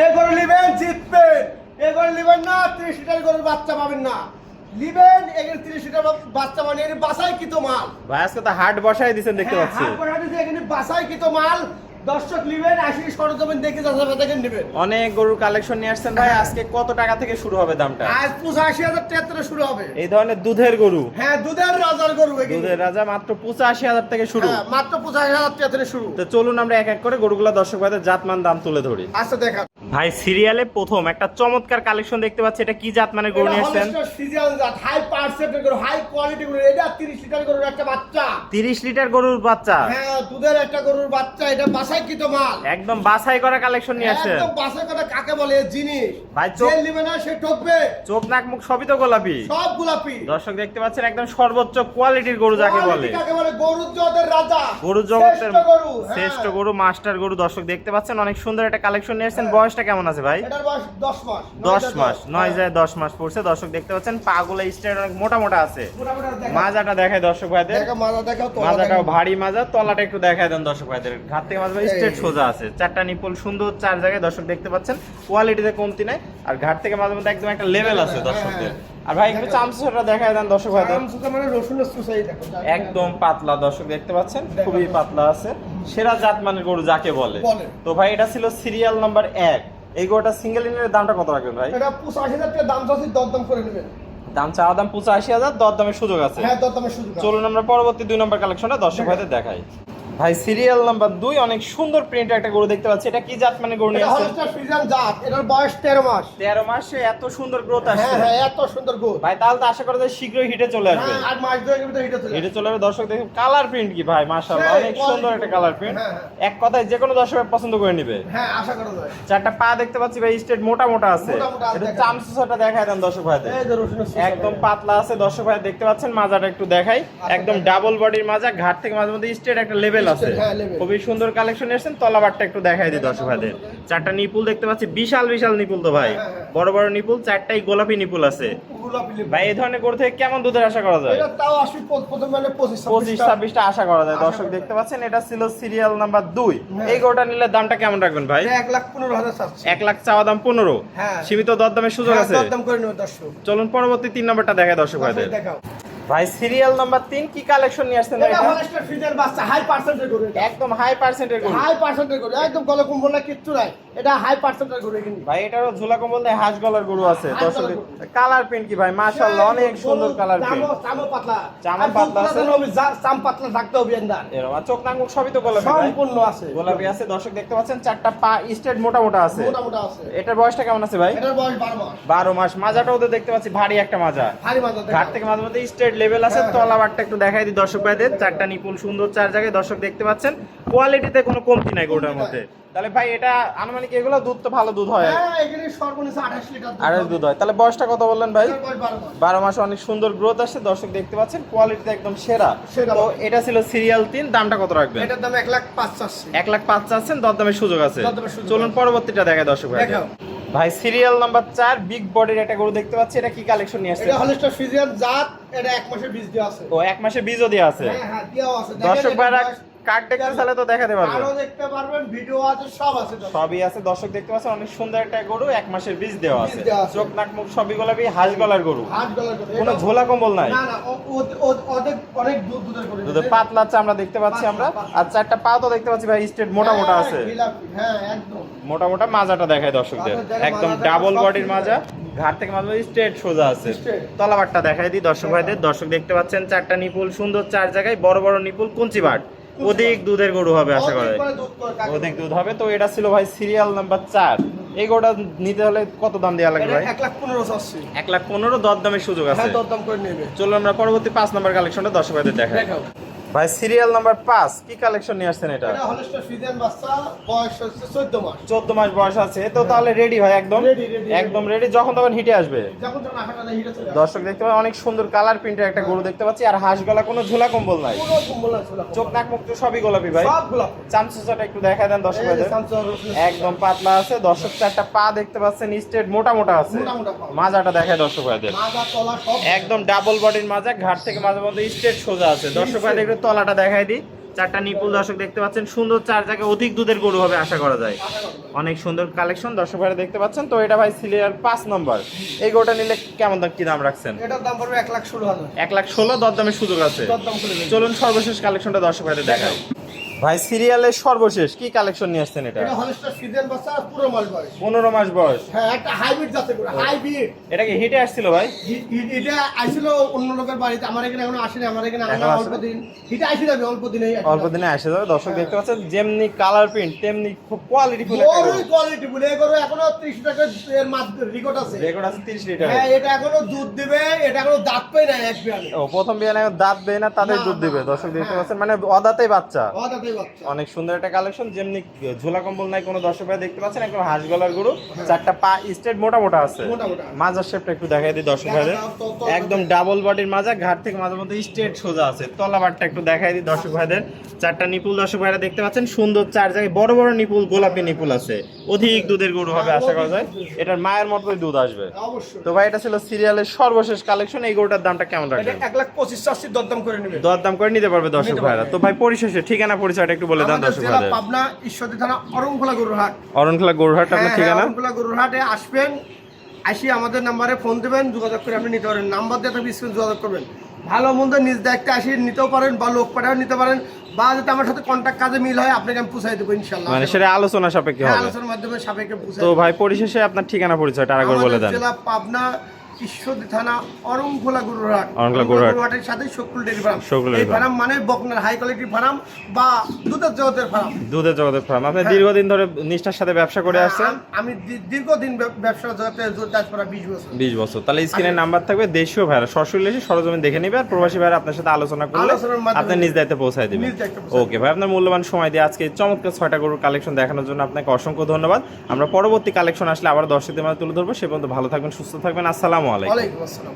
এ গরু নিবেন জিতবেন, এ গরু নিবেন না 30 লিটার গরুর বাচ্চা পাবেন না। নিবেন এখানে 30 লিটার বাচ্চা মানে এর বাসাই কি তো মাল ভাই আজকে তো হাট বসাই দিয়েছেন দেখতে পাচ্ছি। হাট বসাই দিয়েছে এখানে বাসাই কি তো মাল। দর্শক নিবেন আসি সরজমিন দেখে যাচাই দেখে নেবেন। অনেক গরুর কালেকশন নিয়ে আসছেন ভাই। আজকে কত টাকা থেকে শুরু হবে দামটা? আজ 85,000 টাকা থেকে শুরু হবে। এই ধরনের দুধের গরু, হ্যাঁ দুধের রাজার গরু এগুলো। দুধের রাজা মাত্র 85,000 থেকে শুরু। হ্যাঁ মাত্র 85,000 টাকা থেকে শুরু। তো চলুন আমরা এক এক করে গরুগুলো দর্শক ভাইদের জাতমান দাম তুলে ধরি। আচ্ছা দেখা ভাই সিরিয়ালে প্রথম একটা চমৎকার কালেকশন দেখতে পাচ্ছি। এটা কি জাত মানে গরু নিয়ে আসছেন? এটা ফ্রিজিয়ান জাত, হাই পার্সেন্টের গরু, হাই কোয়ালিটি গরু। এটা 30 লিটার গরুর একটা বাচ্চা। 30 লিটার গরুর বাচ্চা? হ্যাঁ দুধের একটা গরুর বাচ্চা। এটা বাসাই কি তো মাল। একদম বাছাই করা কালেকশন নিয়ে আসছেন। একদম বাসাই কথা কাকে বলে এই জিনিস। ভাই যে নেবে না সে ঠকবে। চোখ নাক মুখ সবই তো গোলাপি। সব গোলাপি। দর্শক দেখতে পাচ্ছেন একদম সর্বোচ্চ কোয়ালিটির গরু যাকে বলে। কাকে বলে গরুর জগতের রাজা। গরুর জগতের শ্রেষ্ঠ গরু। শ্রেষ্ঠ গরু, মাস্টার গরু। দর্শক দেখতে পাচ্ছেন অনেক সুন্দর একটা কালেকশন নিয়ে আসছেন। বয়সটা কেমন আছে ভাই? এটার বয়স 10 মাস। 10 মাস, 9 যায় 10 মাস পড়ছে। দর্শক দেখতে পাচ্ছেন পাগুলা স্ট্রেট অনেক মোটা মোটা আছে। মাজাটা দেখায় দর্শক ভাইদের। দেখা মাজা দেখাও তো। মাজাটাও ভারী মাজা, তলাটা একটু দেখায় দেন দর্শক ভাইদের। ঘাট থেকে মাজা স্ট্রেট সোজা আছে। চারটা নিপল সুন্দর, চার জায়গায় দর্শক দেখতে পাচ্ছেন। কোয়ালিটিতে কমতি নাই। আর ঘাট থেকে মাঝে মধ্যে একদম একটা লেভেল আছে দর্শকদের। আর ভাই একটু চামচুটা দেখায় দেন দর্শক ভাইদের। চামচুটা মানে রসুনের সুসাই দেখো। একদম পাতলা দর্শক দেখতে পাচ্ছেন, খুবই পাতলা আছে। সেরা জাত মানের গরু যাকে বলে। তো ভাই এটা ছিল সিরিয়াল নাম্বার 1। এই গরুটা সিঙ্গেল ইনের দামটা কত রাখবেন ভাই? এটা 85,000 টাকা দাম চাচ্ছি, দরদাম করে নেবেন। দাম চাওয়া দাম 85,000, দরদামের সুযোগ আছে। হ্যাঁ দরদামের সুযোগ আছে। চলুন আমরা পরবর্তী 2 নম্বর কালেকশনটা দর্শক ভাইদের দেখাই। ভাই সিরিয়াল নাম্বার 2 অনেক সুন্দর প্রিন্টের একটা গরু দেখতে পাচ্ছি। এটা কি জাত মানে গরু নিয়ে এটা আসছেন? হলস্টার ফ্রিজিয়ান জাত। এটার বয়স 13 মাস। 13 মাসে এত সুন্দর গ্রোথ আসছে। হ্যাঁ হ্যাঁ এত সুন্দর গ্রোথ। ভাই তাহলে তো আশা করা যায় শীঘ্রই হিটে চলে আসবে। হ্যাঁ আর মাস দুয়েকের ভিতরে হিটে চলে আসবে। হিটে চলে আসবে। দর্শক দেখুন কালার প্রিন্ট কি ভাই, মাশাআল্লাহ সেই অনেক quality সুন্দর একটা কালার প্রিন্ট। হ্যাঁ, এক কথায় যে কোনো দর্শক পছন্দ করে নেবে। হ্যাঁ আশা করা যায়। চারটা পা দেখতে পাচ্ছি ভাই স্ট্রেট মোটা মোটা আছে। মোটা মোটা আছে, এটা দেখাই। চামচুটা দেখায় দেন দর্শক ভাইদের। এই যে রসুনের সুসাই। একদম পাতলা আছে দর্শক ভাই দেখতে পাচ্ছেন। মাজাটা একটু দেখাই, একদম ডাবল বডির মাজা। ঘাট থেকে মাঝে মধ্যে স্ট্রেট একটা লেভেল আছে। হ্যাঁ, level। খুবই সুন্দর কালেকশন এসেছেন। তলাবারটা একটু দেখাই দিই দর্শক ভাইদের। চারটা নিপুল দেখতে পাচ্ছি, বিশাল বিশাল নিপুল তো ভাই। বড় বড় নিপুল, চারটাই গোলাপি নিপুল আছে। গোলাপি লেবু। ভাই এই ধরনের গরু থেকে কেমন দুধের আশা করা যায়? এটা তাও আসবে প্রথম মানে 25-26টা আশা করা যায়। দর্শক দেখতে পাচ্ছেন এটা ছিল সিরিয়াল নাম্বার 2। এই গরুটা নিলে দামটা কেমন রাখবেন ভাই? 1,15,000 চাচ্ছি। 1 লাখ চাওয়া দাম 15। হ্যাঁ। সীমিত দরদামের সুযোগ হ্যাঁ, আছে। দরদাম করে নেবে দর্শক। চলুন পরবর্তী 3 নম্বরটা দেখায় দর্শক ভাইদের। দেখাও। ভাই সিরিয়াল নাম্বার 3 কি কালেকশন নিয়ে আসছেন? এটা হলস্টার ফ্রিজিয়ান বাচ্চা, হাই পার্সেন্টের গরু এটা। একদম হাই পার্সেন্টের গরু। হাই পার্সেন্টের গরু, একদম গলা কম্বল না কিচ্ছু নাই। এটা হাই পার্সেন্টের গরু এখানে। ভাই এটারও ঝোলা কম্বল দেয়, হাঁস গলার গরু আছে। হাঁস দর্শক গলার গরু। কালার প্রিন্ট কি ভাই, মাশাআল্লাহ অনেক সুন্দর কালার প্রিন্ট। চামও পাতলা। চামও পাতলা আছে। চাম পাতলা থাকতে হবে এন্দার। এরকম চোখ নাক মুখ সবই তো গোলাপি ভাই। সম্পূর্ণ আছে। গোলাপি আছে। দর্শক দেখতে পাচ্ছেন চারটা পা স্ট্রেট মোটা মোটা আছে। মোটামুটি আছে। এটার বয়সটা কেমন আছে ভাই? এটার বয়স 12 মাস। 12 মাস। মাজাটাও তো দেখতে পাচ্ছি ভারী একটা মাজা। ভারী মাজা দেখো। ঘাট থেকে মাঝে মধ্যে স্ট্রেট লেভেল আছে। হ্যাঁ। তলাবারটা একটু দেখাই দিই দর্শক ভাইদের। চারটা নিপুল সুন্দর, চার জায়গায় দর্শক দেখতে পাচ্ছেন। কোয়ালিটিতে কোনো কমতি নাই গরুটার মধ্যে। তাহলে ভাই এটা আনুমানিক এগুলো দুধ তো ভালো দুধ হয়। হ্যাঁ এখানে সর্বনিম্ন 28 লিটার দুধ। আর দুধ হয়। তাহলে বয়সটা কত বললেন ভাই? এটার বয়স 12 মাস। 12 মাসে অনেক সুন্দর গ্রোথ আসছে। দর্শক দেখতে পাচ্ছেন কোয়ালিটিতে একদম সেরা। সেরা। তো এটা ছিল সিরিয়াল 3। দামটা কত রাখবেন? এটার দাম 1,05,000 চাচ্ছি। 1 লাখ 5 চাচ্ছেন, দরদামের সুযোগ আছে। দরদামের সুযোগ চলুন আছে। পরবর্তীটা দেখায় দর্শক ভাই। দেখাও। ভাই সিরিয়াল নাম্বার 4 বিগ বডির একটা গরু দেখতে পাচ্ছি। এটা কি কালেকশন নিয়ে আসছে? এটা হলস্টার ফ্রিজিয়ান জাত। এটা 1 মাসের বীজ দেওয়া আছে। ও 1 মাসে বীজও দেওয়া আছে। হ্যাঁ হ্যাঁ দেওয়া আছে। দর্শক দেখেন, ভাইরা এটার বয়স- কার্ড দেখতে চাইলে তো দেখাতে পারবে। আরো দেখতে পারবেন, ভিডিও আছে, সব আছে দর্শক। সবই আছে। দর্শক দেখতে পাচ্ছেন অনেক সুন্দর একটা গরু, 1 মাসের বীজ দেওয়া আছে। বীজ দেওয়া আছে। চোখ নাক মুখ সবই গোলাপি, হাঁস গলার গরু। হাত গলার গরু। কোনো এটা- ঝোলা কম্বল নাই। না না অনেক দুধের গরু। দুধের পাতলা চামড়া দেখতে পাচ্ছি আমরা। আর চারটা পা তো দেখতে পাচ্ছি ভাই স্ট্রেট মোটা মোটা আছে। হ্যাঁ একদম। মোটা মোটা মাজাটা দেখায় দর্শকদের। মাজা দেখায়, একদম মাজা ডাবল সব বডির ঠিক মাজা। ঘাট থেকে মাঝে স্ট্রেট সোজা আছে। Straight। তলাবারটা দেখাই দিই দর্শক ভাইদের। দর্শক দেখতে পাচ্ছেন চারটা নিপুল সুন্দর, চার জায়গায় বড় বড় নিপুল, কুঞ্চি বাট। অধিক দুধের গরু হবে আশা করা যায়। অধিক দুধ হবে। তো এটা ছিল ভাই সিরিয়াল নাম্বার 4। এই গরুটা নিতে হলে কত দাম দেওয়া লাগবে ভাই? 1,15,000 চাচ্ছি। 1 লাখ 15, দরদামের সুযোগ আছে। হ্যাঁ দরদাম করে নেবে। চলুন আমরা পরবর্তী 5 নম্বর কালেকশনটা দর্শক ভাইদের দেখাই। দেখাও। ভাই সিরিয়াল নাম্বার 5 কি কালেকশন নিয়ে আসছেন এটা? এটা হলস্টার ফ্রিজিয়ান বাচ্চা, বয়স হচ্ছে 14 মাস। 14 মাস বয়স আছে। তো তাহলে রেডি ভাই একদম। Ready, ready, একদম রেডি, যখন তখন হিটে আসবে। যখন যখন আঠাটা হিটে চলে আসে। দর্শক দেখতে পাচ্ছেন অনেক সুন্দর কালার প্রিন্টের একটা গরু দেখতে পাচ্ছি। আর হাঁস গলা, কোনো ঝোলা কম্বল নাই। পুরো কম্বল আছে, চোখ নাক মুখ তো সবই গোলাপি ভাই। সব গোলাপ। চামচুচাটা একটু দেখা দেন দর্শক ভাইদের। একদম পাতলা আছে। দর্শক চারটা পা দেখতে পাচ্ছেন স্ট্রেট মোটা মোটা আছে। মোটা মোটা পা। মাজাটা দেখায় দর্শক ভাইদের। মাজা তলা সব। একদম ডাবল বডির মাজা। ঘাট থেকে মাঝে মধ্যে স্ট্রেট সোজা আছে। দর্শক ভাইদের একটু তলাটা দেখাই দিই। চারটা নিপুল দর্শক দেখতে পাচ্ছেন, সুন্দর চার জায়গায় অধিক দুধের গরু হবে আশা করা যায়। অনেক সুন্দর কালেকশন দর্শক ভাইরা দেখতে পাচ্ছেন। তো এটা ভাই সিরিয়াল 5 নম্বর। এই গরুটা নিলে কেমন দাম, কি দাম রাখছেন? এটার দাম পড়বে 1,16,000। 1,16,000 দরদামের সুযোগ আছে। দরদাম করে দিন। চলুন সর্বশেষ কালেকশনটা দর্শক ভাইদের দেখাই। ভাই সিরিয়ালের সর্বশেষ কি কালেকশন নিয়ে আসছেন এটা? এটা হলস্টার ফ্রিজিয়ান বাচ্চা, পুরো মাল বয়স। 15 মাস বয়স। হ্যাঁ, একটা হাইব্রিড জাতের গরু, হাইব্রিড। এটা কি হিটে আসছিল ভাই? এটা আইছিল অন্য লোকের বাড়িতে, আমার এখানে এখনো আসেনি। আমার এখানে এখনো অল্প দিন হিটা আইছিল, আমি অল্প দিনে অল্প দিনে আসে যাবে। দর্শক দেখতে পাচ্ছেন যেমনি কালার প্রিন্ট তেমনি খুব কোয়ালিটি ফুল একটা গরুর কোয়ালিটি বলে এই গরু এখনো 30 টাকা এর মাত্র রেকর্ড আছে। রেকর্ড আছে 30 লিটার। হ্যাঁ, এটা এখনো দুধ দিবে, এটা এখনো দাঁত পাই না এক বিয়ানে। ও প্রথম বিয়ানে দাঁত দেয় না, তাদের দুধ দিবে। দর্শক দেখতে পাচ্ছেন মানে অদাতেই বাচ্চা। দাঁতেই বাচ্চা। অনেক সুন্দর একটা কালেকশন, যেমনি ঝোলা কম্বল নাই কোনো দর্শক ভাই দেখতে পাচ্ছেন, একদম হাঁস গলার গরু। চারটা পা স্ট্রেট মোটা মোটা আছে। মাজার শেপটা একটু দেখাই দিই দর্শক ভাইদের। একদম ডাবল বডির মাজা, ঘাট থেকে মাঝে মধ্যে স্ট্রেট সোজা আছে। তলাবারটা একটু দেখাই দিই দর্শক ভাইদের। চারটা নিপুল দর্শক ভাইরা দেখতে পাচ্ছেন, সুন্দর চার জায়গায় বড় বড় নিপুল, গোলাপি নিপুল আছে। অধিক দুধের গরু হবে আশা করা যায়। এটার মায়ের মতোই দুধ আসবে। অবশ্যই। তো ভাই এটা ছিল সিরিয়ালের সর্বশেষ কালেকশন। এই গরুটার দামটা কেমন এটা রাখবেন? 1,25,000 দরদাম করে নেবে। দরদাম করে নিতে পারবে দর্শক ভাইরা। তো ভাই পরিশেষে ঠিকানা পরিচয়টা একটু বলে দেন আমাদের দর্শক জেলা ভাইদের। পাবনা ঈশ্বরদী থানা অরণখোলা গরুর হাট। অরণখোলা গরুহাট আপনার হ্যাঁ, ঠিকানা? অরণখোলা গরুর হাটে আসবেন, আসি আমাদের নাম্বারে ফোন দেবেন, যোগাযোগ করে আপনি নিতে পারেন। নাম্বার দিয়ে আপনি স্ক্রিনে যোগাযোগ করবেন। ভালো মন্দ নিজ দায়িত্বে আসি নিতেও পারেন, বা লোক পাঠাও নিতে পারেন, বা যদি আমার সাথে কন্ট্যাক্ট কাজে মিল হয় আপনাকে আমি পুষাই দেবো ইনশাল্লাহ। মানে সেটা আলোচনা সাপেক্ষে হ্যাঁ, হবে। আলোচনার মাধ্যমে সাপেক্ষে পুষাই তো দেব। ভাই পরিশেষে আপনার ঠিকানা পরিচয়টা আরেকবার বলে দেন। জেলা পাবনা ঈশ্বরদী থানা অরণখোলা গরুর হাট। অরণখোলা গরুর হাট। গরুর হাটের সাথে শকুল ডেইরি ফার্ম। শকুল ডেইরি এই ফার্ম মানে বকনার হাই কোয়ালিটি ফার্ম বা দুধের জগতের ফার্ম। দুধের জগতের ফার্ম। আপনি দীর্ঘদিন ধরে নিষ্ঠার সাথে ব্যবসা করে আসছেন? আমি দীর্ঘদিন ব্যবসা জগতে কাজ করা 20 বছর। 20 বছর। তাহলে স্ক্রিনের নাম্বার থাকবে, দেশীয় ভাইরা সরাসরি এসে সরজমিন দেখে নিবে, আর প্রবাসী ভাইরা আপনার সাথে আলোচনা করলে আলোচনার মাধ্যমে আপনি নিজ দায়িত্বে পৌঁছায় দিবেন। নিজ দায়িত্বে পৌঁছায় ওকে ভাই, আপনার মূল্যবান সময় দিয়ে আজকে চমৎকার 6টা গরুর কালেকশন দেখানোর জন্য আপনাকে অসংখ্য ধন্যবাদ। আমরা পরবর্তী কালেকশন আসলে আবার দর্শকদের মাঝে তুলে ধরবো। সে পর্যন্ত ভালো থাকবেন, সুস্থ থাকবেন। আসসালামু আলাইকুম। ওয়ালাইকুম আসসালাম।